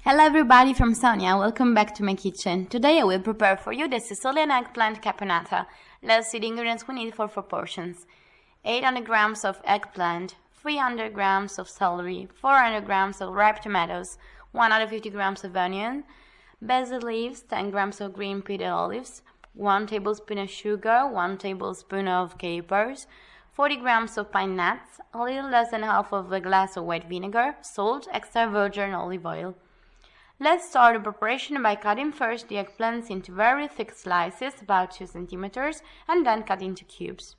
Hello everybody, from Sonia. Welcome back to my kitchen. Today I will prepare for you the Sicilian eggplant caponata. Let's see the ingredients we need for 4 portions. 800 grams of eggplant, 300 grams of celery, 400 grams of ripe tomatoes, 150 grams of onion, basil leaves, 10 grams of green peeled olives, 1 tablespoon of sugar, 1 tablespoon of capers, 40 grams of pine nuts, a little less than half of a glass of white vinegar, salt, extra virgin olive oil. Let's start the preparation by cutting first the eggplants into very thick slices, about 2 centimeters, and then cut into cubes.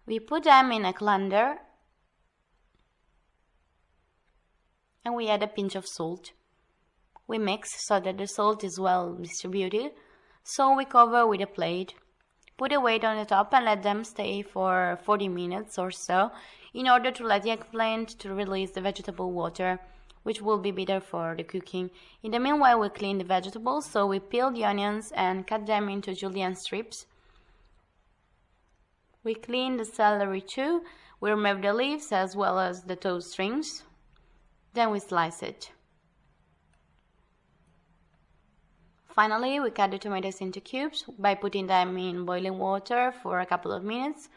We put them in a colander and we add a pinch of salt. We mix so that the salt is well distributed, so we cover with a plate. Put a weight on the top and let them stay for 40 minutes or so in order to let the eggplant to release the vegetable water, which will be better for the cooking. In the meanwhile, we clean the vegetables, so we peel the onions and cut them into julienne strips. We clean the celery too. We remove the leaves as well as the toast strings. Then we slice it. Finally, we cut the tomatoes into cubes by putting them in boiling water for a couple of minutes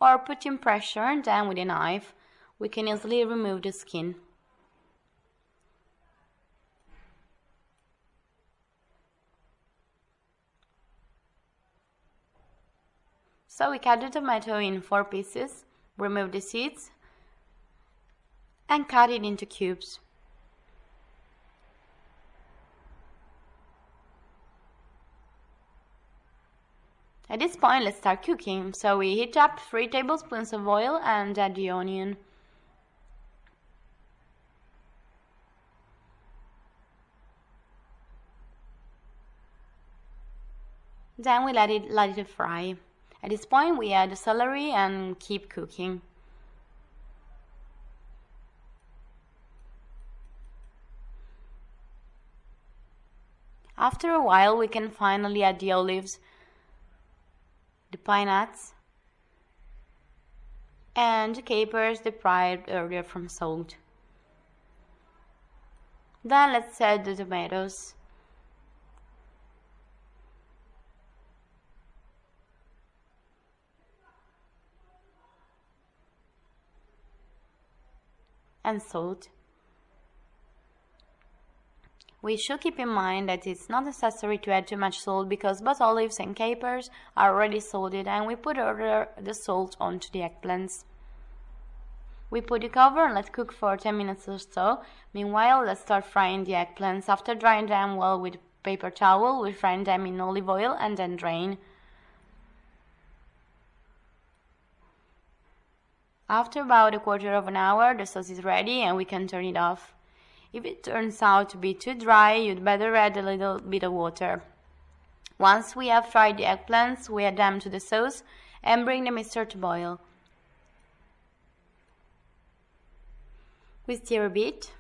or putting pressure, and then with a knife we can easily remove the skin. So we cut the tomato in 4 pieces, remove the seeds and cut it into cubes. At this point, let's start cooking. So we heat up 3 tablespoons of oil and add the onion. Then we let it fry. At this point, we add the celery and keep cooking. After a while, we can finally add the olives, the pine nuts, and the capers deprived earlier from salt. Then let's add the tomatoes. And salt. We should keep in mind that it's not necessary to add too much salt because both olives and capers are already salted, and we put the salt onto the eggplants. We put the cover and let cook for 10 minutes or so. Meanwhile, let's start frying the eggplants. After drying them well with paper towel, we fry them in olive oil and then drain. After about a quarter of an hour, the sauce is ready and we can turn it off. If it turns out to be too dry, you'd better add a little bit of water. Once we have fried the eggplants, we add them to the sauce and bring the mixture to boil. We stir a bit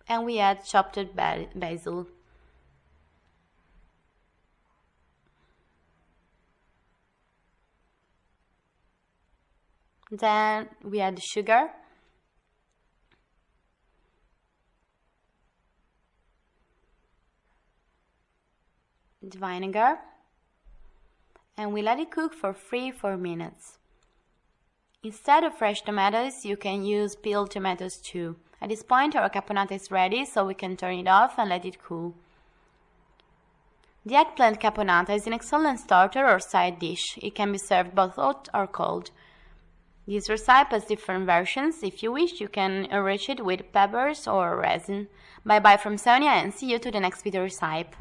and we add chopped basil. Then we add sugar, the vinegar, and we let it cook for 3-4 minutes. Instead of fresh tomatoes, you can use peeled tomatoes too. At this point, our caponata is ready, so we can turn it off and let it cool. The eggplant caponata is an excellent starter or side dish. It can be served both hot or cold. This recipe has different versions. If you wish, you can enrich it with peppers or resin. Bye bye from Sonia, and see you to the next video recipe.